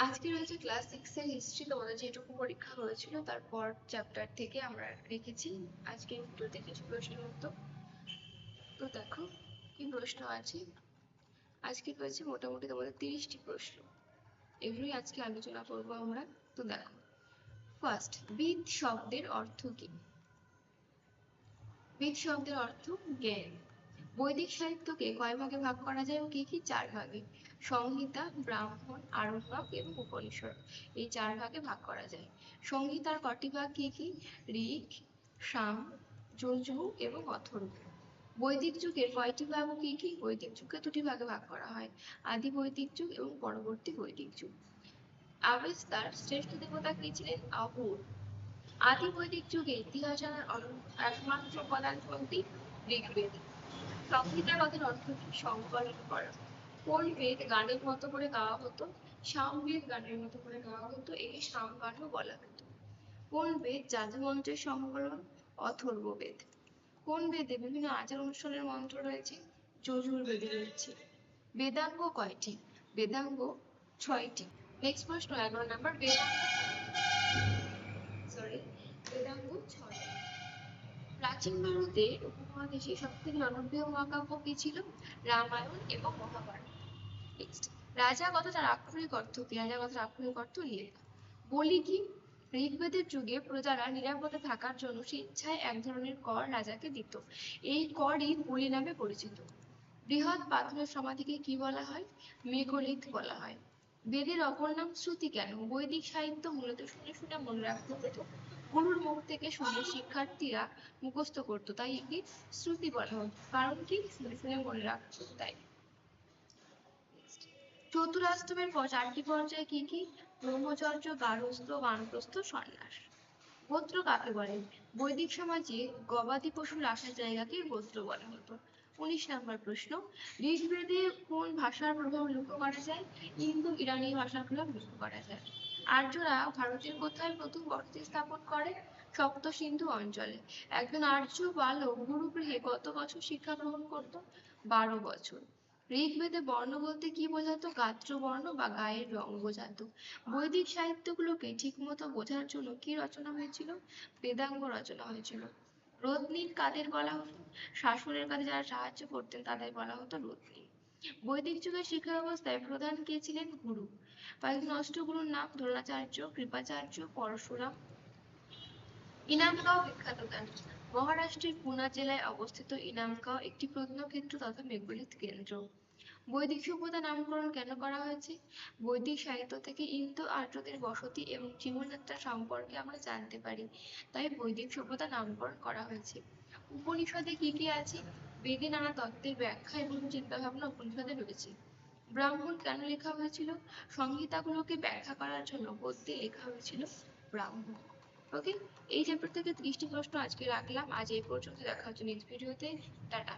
আজকে রয়েছে ক্লাস 6 এর হিস্ট্রি। তোমাদের যেটুকু পরীক্ষা হয়েছিল তারপর চ্যাপ্টার থেকে আমরা রেখেছি আজকে ভিডিওতে কিছু প্রশ্নের উত্তর। তো দেখো কি প্রশ্ন আছে। আজকে রয়েছে মোটামুটি তোমাদের 30টি প্রশ্ন, এগুলোই আজকে আলোচনা করব আমরা। তো দেখো, ফার্স্ট, বিদ শব্দের অর্থ কি? বিদ শব্দের অর্থ জ্ঞান। বৈদিক সাহিত্যকে কয় ভাগে ভাগ করা যায় ও কি কি? 4 ভাগে। সংহিতা, ব্রাহ্মণ, আরণ্যক এবং উপনিষদ, এই 4 ভাগে ভাগ করা যায়। সংহিতার কটি ভাগ কি কি? ঋক, সাম, যজু এবং অথর্ব। বৈদিক যুগের কয়টি ভাগ ও কি কি? বৈদিক যুগকে 2টি ভাগে ভাগ করা হয়, আদি বৈদিক যুগ এবং পরবর্তী বৈদিক যুগ। আবেস্তার শ্রেষ্ঠ দেবতা কি ছিলেন? অহুর। আদি বৈদিক যুগে ইতিহাস জানার একমাত্র উপাদান কোনটি? ঋগ্বেদ। সংহিতা কথার অর্থ কি? সংকলন করা। কোন বেদ গানের মতো করে গাওয়া হতো? সামবেদ গানের মতো করে গাওয়া হতো, একে সামগানও বলা হতো। কোন বেদ জাদুমন্ত্রের সংকলন? অথর্ববেদ। কোন বেদে বিভিন্ন আচার অনুষ্ঠানের মন্ত্র রয়েছে? যজুর্বেদে রয়েছে। বেদাঙ্গ কয়টি? বেদাঙ্গ 6টি। নেক্সট প্রশ্ন 11 নাম্বার, বেদাঙ্গ 6টি। প্রাচীন ভারতের উপমহাদেশে সবথেকে জনপ্রিয় মহাকাব্য কি ছিল? রামায়ণ এবং মহাভারত। নেক্সট, রাজা কথাটার আক্ষরিক অর্থ কি? রাজা কথার আক্ষরিক অর্থ লেখা। বলি কি? ঋগ্বেদের যুগে প্রজারা নিরাপদে থাকার জন্য স্বেচ্ছায় এক ধরনের কর রাজাকে দিত, এই করই বলি নামে পরিচিত। বৃহৎ পাথরের সমাধিকে কি বলা হয়? মেঘলিথ বলা হয়। বেদের অপর নাম শ্রুতি কেন? বৈদিক সাহিত্য মূলত শুনে শুনে মনে রাখতে হতো, গুরুর মুখ থেকে শুনে শিক্ষার্থীরা মুখস্থ করতো, তাই একে শ্রুতি বলা হতো। কারণ কি? শুনে শুনে মনে রাখতো তাই। চতুরাষ্টমের 4টি পর্যায় কি কি? ব্রহ্মচর্য, গার্হস্থ্য, বানপ্রস্থ, সন্ন্যাস। গোত্র কাকে বলে? বৈদিক সমাজে গবাদি পশু রাখার জায়গাকে গোত্র বলা হতো। 19 নম্বর প্রশ্ন, ঋগ্বেদে কোন ভাষার প্রভাব লক্ষ্য করা যায়? ইন্দো ইরানি ভাষার প্রভাব লক্ষ্য করা যায়। আর্যরা ভারতের কোথায় প্রথম বসতি স্থাপন করে? সপ্ত সিন্ধু অঞ্চলে। একজন আর্য বালক গুরুগৃহে কত বছর শিক্ষা গ্রহণ করত? 12 বছর। ঋগ্বেদে বর্ণ বলতে কি বোঝাতো? গাত্র বর্ণ বা গায়ের রং বোঝাতো। বৈদিক সাহিত্যগুলোকে ঠিকমতো বোঝার জন্য কি রচনা হয়েছিল? বেদাঙ্গ রচনা হয়েছিল। রত্নীক কাদের বলা হতো? শাসনের কাজে যারা সাহায্য করতেন তাদের বলা হতো রত্নীক। বৈদিক যুগের শিক্ষা ব্যবস্থায় প্রধান কে ছিলেন? গুরু। কয়েকজন অষ্টগুরুর নাম: দ্রোণাচার্য, কৃপাচার্য, পরশুরাম। ইনামগাঁও বিখ্যাত কেন? মহারাষ্ট্রের পুনা জেলায় অবস্থিত ইনামগাঁও একটি প্রত্নক্ষেত্র তথা মেঘলিত কেন্দ্র। বৈদিক সভ্যতা নামকরণ কেন করা হয়েছে? বৈদিক সাহিত্য থেকে ইন্দো আর্যদের বসতি এবং জীবনযাত্রা সম্পর্কে আমরা জানতে পারি, তাই বৈদিক সভ্যতা নামকরণ করা হয়েছে। উপনিষদে কি কি আছে? বেদে নানা তত্ত্বের ব্যাখ্যা এবং চিন্তাভাবনা উপনিষদে রয়েছে। ব্রাহ্মণ কেন লেখা হয়েছিল? সংহিতাগুলোকে ব্যাখ্যা করার জন্য গদ্যে লেখা হয়েছিল ব্রাহ্মণ। ওকে, এই চ্যাপ্টার থেকে 30টি প্রশ্ন আজকে রাখলাম। আজ এই পর্যন্ত, দেখা হচ্ছে নেক্সট ভিডিওতে। টাটা।